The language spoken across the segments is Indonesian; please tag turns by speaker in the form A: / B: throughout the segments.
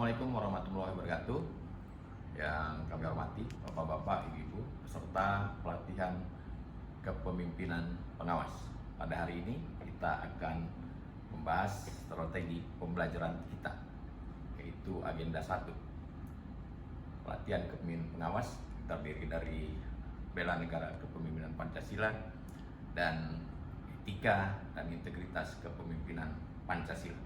A: Assalamualaikum warahmatullahi wabarakatuh. Yang kami hormati Bapak-bapak, Ibu-ibu, peserta pelatihan kepemimpinan pengawas. Pada hari ini kita akan membahas strategi pembelajaran kita, yaitu agenda 1. Pelatihan kepemimpinan pengawas terdiri dari bela negara kepemimpinan Pancasila dan etika dan integritas kepemimpinan Pancasila.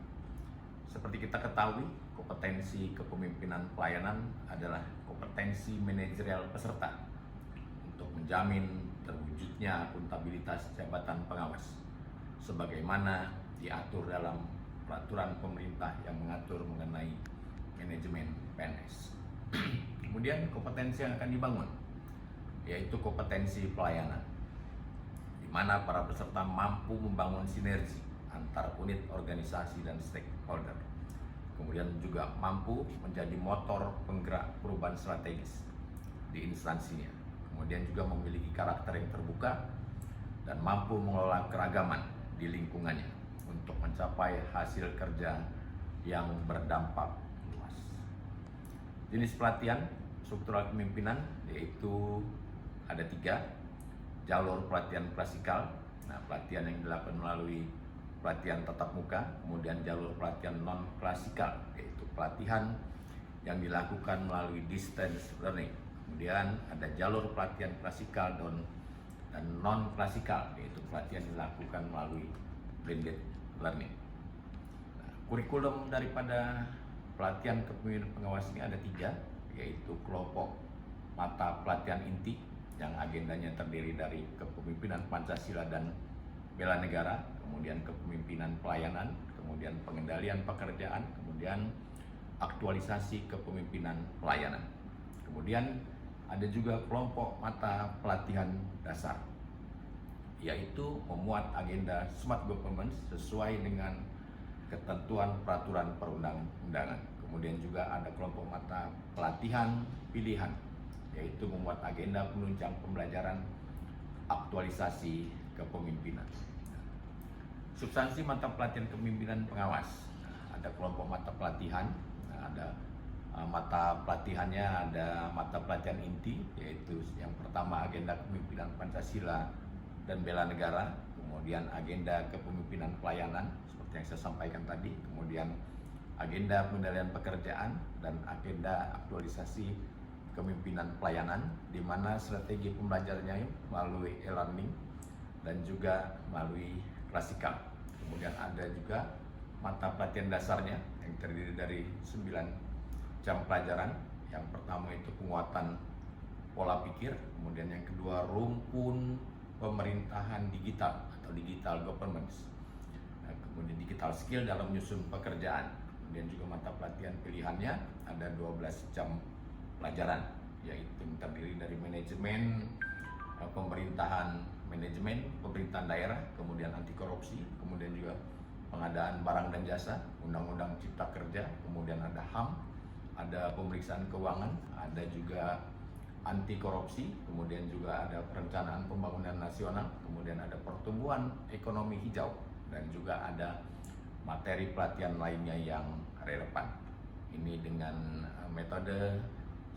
A: Seperti kita ketahui, kompetensi kepemimpinan pelayanan adalah kompetensi manajerial peserta untuk menjamin terwujudnya akuntabilitas jabatan pengawas sebagaimana diatur dalam peraturan pemerintah yang mengatur mengenai manajemen PNS. Kemudian kompetensi yang akan dibangun yaitu kompetensi pelayanan, di mana para peserta mampu membangun sinergi antar unit organisasi dan stakeholder. Kemudian juga mampu menjadi motor penggerak perubahan strategis di instansinya. Kemudian juga memiliki karakter yang terbuka dan mampu mengelola keragaman di lingkungannya untuk mencapai hasil kerja yang berdampak luas. Jenis pelatihan struktural kepemimpinan yaitu ada 3. Jalur pelatihan klasikal. Pelatihan yang dilakukan melalui pelatihan tatap muka, kemudian jalur pelatihan non klasikal yaitu pelatihan yang dilakukan melalui distance learning. Kemudian ada jalur pelatihan klasikal dan non klasikal yaitu pelatihan yang dilakukan melalui blended learning. Kurikulum daripada pelatihan kepemimpinan pengawas ini ada 3, yaitu kelompok mata pelatihan inti yang agendanya terdiri dari kepemimpinan Pancasila dan bela negara, kemudian kepemimpinan pelayanan, kemudian pengendalian pekerjaan, kemudian aktualisasi kepemimpinan pelayanan. Kemudian ada juga kelompok mata pelatihan dasar, yaitu memuat agenda smart governance sesuai dengan ketentuan peraturan perundang-undangan. Kemudian juga ada kelompok mata pelatihan pilihan, yaitu memuat agenda penunjang pembelajaran aktualisasi kepemimpinan. Substansi mata pelatihan kepemimpinan pengawas, ada kelompok mata pelatihan, ada mata pelatihannya, ada mata pelatihan inti, yaitu yang pertama agenda kepemimpinan Pancasila dan bela negara, kemudian agenda kepemimpinan pelayanan seperti yang saya sampaikan tadi, kemudian agenda pengendalian pekerjaan dan agenda aktualisasi kepemimpinan pelayanan, di mana strategi pembelajarannya melalui e-learning dan juga melalui klasikal. Kemudian ada juga mata pelatihan dasarnya yang terdiri dari 9 jam pelajaran. Yang pertama itu penguatan pola pikir, kemudian yang kedua rumpun pemerintahan digital atau digital governance, kemudian digital skill dalam menyusun pekerjaan. Kemudian juga mata pelatihan pilihannya ada 12 jam pelajaran, yaitu terdiri dari manajemen pemerintahan daerah, kemudian anti korupsi, kemudian juga pengadaan barang dan jasa, undang-undang cipta kerja, kemudian ada HAM, ada pemeriksaan keuangan, ada juga anti korupsi, kemudian juga ada perencanaan pembangunan nasional, kemudian ada pertumbuhan ekonomi hijau, dan juga ada materi pelatihan lainnya yang relevan. Ini dengan metode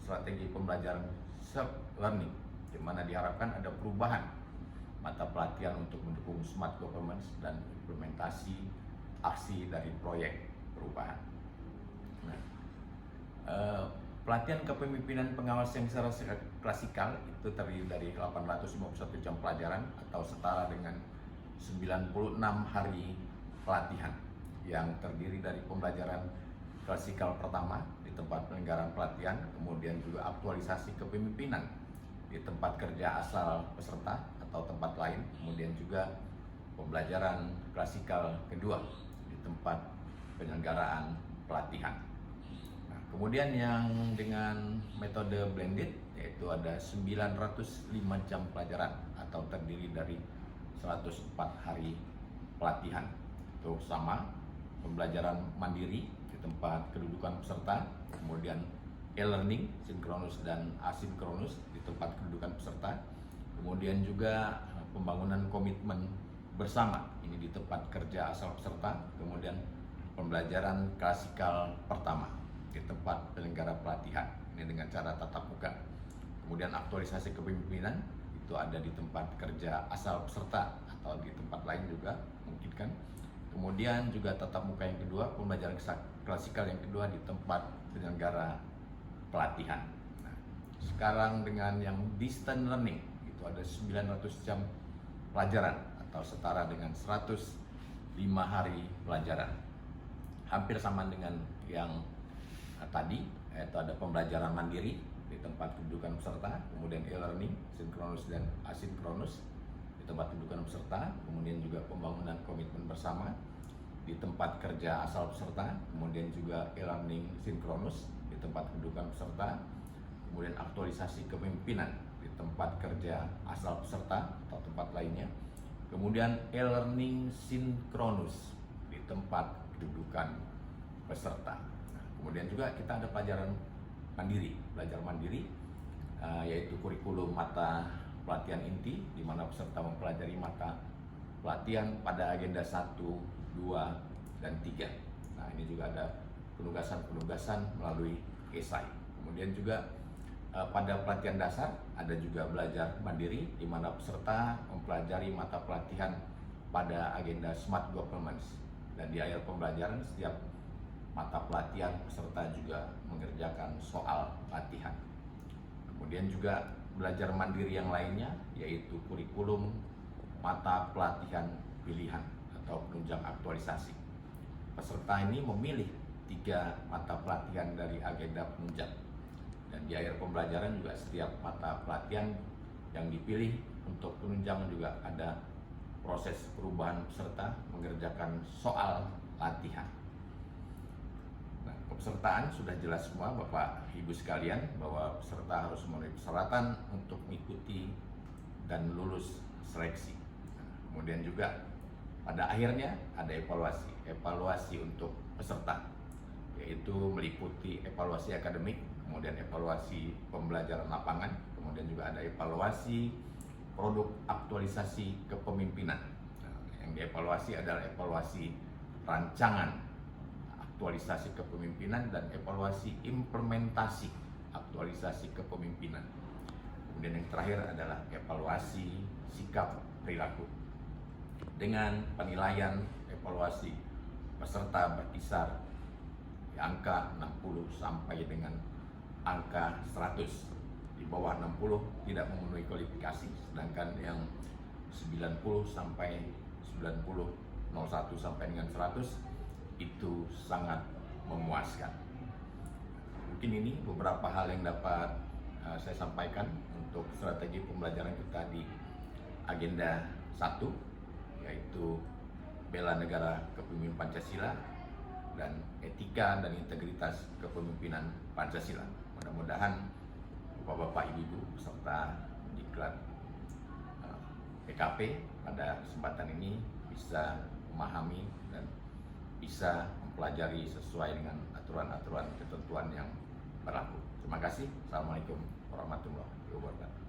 A: strategi pembelajaran self-learning, di mana diharapkan ada perubahan mata pelatihan untuk mendukung smart governance dan implementasi aksi dari proyek perubahan. Pelatihan kepemimpinan pengawas yang secara klasikal itu terdiri dari 851 jam pelajaran atau setara dengan 96 hari pelatihan, yang terdiri dari pembelajaran klasikal pertama di tempat penyelenggaraan pelatihan, kemudian juga aktualisasi kepemimpinan di tempat kerja asal peserta atau tempat lain, kemudian juga pembelajaran klasikal kedua di tempat penyelenggaraan pelatihan. Kemudian yang dengan metode blended yaitu ada 905 jam pelajaran atau terdiri dari 104 hari pelatihan. Itu sama pembelajaran mandiri di tempat kedudukan peserta, kemudian e-learning sinkronus dan asinkronus di tempat kedudukan peserta, kemudian juga pembangunan komitmen bersama ini di tempat kerja asal peserta, kemudian pembelajaran klasikal pertama. di tempat penyelenggara pelatihan. Ini dengan cara tatap muka. Kemudian aktualisasi kepemimpinan itu ada di tempat kerja asal peserta atau di tempat lain juga mungkin kan. Kemudian juga tatap muka yang kedua, pembelajaran klasikal yang kedua di tempat penyelenggara pelatihan. Nah, sekarang dengan yang distance learning itu ada 900 jam pelajaran atau setara dengan 105 hari pelajaran. Hampir sama dengan yang tadi, yaitu ada pembelajaran mandiri di tempat kedudukan peserta, kemudian e-learning sinkronus dan asinkronus di tempat kedudukan peserta, kemudian juga pembangunan komitmen bersama di tempat kerja asal peserta, kemudian juga e-learning sinkronus di tempat kedudukan peserta, kemudian aktualisasi kepemimpinan di tempat kerja asal peserta atau tempat lainnya, kemudian e-learning sinkronus di tempat kedudukan peserta. Nah, kemudian juga kita ada pelajaran mandiri, belajar mandiri, yaitu kurikulum mata pelatihan inti, di mana peserta mempelajari mata pelatihan pada agenda 1, 2, dan 3. Nah, ini juga ada penugasan-penugasan melalui esai. Kemudian juga pada pelatihan dasar ada juga belajar mandiri, di mana peserta mempelajari mata pelatihan pada agenda Smart Governance. Dan di akhir pembelajaran setiap mata pelatihan peserta juga mengerjakan soal latihan. Kemudian juga belajar mandiri yang lainnya yaitu kurikulum mata pelatihan pilihan atau penunjang aktualisasi. Peserta ini memilih 3 mata pelatihan dari agenda penunjang. Dan di akhir pembelajaran juga setiap mata pelatihan yang dipilih untuk penunjang juga ada proses perubahan peserta mengerjakan soal latihan. Nah, kepesertaan sudah jelas semua Bapak Ibu sekalian, bahwa peserta harus memenuhi persyaratan untuk mengikuti dan lulus seleksi. Nah, kemudian juga pada akhirnya ada evaluasi untuk peserta, yaitu meliputi evaluasi akademik, kemudian evaluasi pembelajaran lapangan, kemudian juga ada evaluasi produk aktualisasi kepemimpinan. Nah, yang dievaluasi adalah evaluasi rancangan aktualisasi kepemimpinan dan evaluasi implementasi aktualisasi kepemimpinan. Kemudian yang terakhir adalah evaluasi sikap perilaku. Dengan penilaian evaluasi peserta berkisar di angka 60 sampai dengan angka 100. Di bawah 60 tidak memenuhi kualifikasi, sedangkan yang 90 sampai 90, 01 sampai dengan 100 itu sangat memuaskan. Mungkin ini beberapa hal yang dapat saya sampaikan untuk strategi pembelajaran kita di agenda 1, yaitu bela negara kepemimpinan Pancasila dan etika dan integritas kepemimpinan Pancasila. Mudah-mudahan Bapak-bapak, Ibu-ibu peserta diklat PKP pada kesempatan ini bisa memahami dan bisa mempelajari sesuai dengan aturan-aturan ketentuan yang berlaku. Terima kasih. Assalamualaikum warahmatullahi wabarakatuh.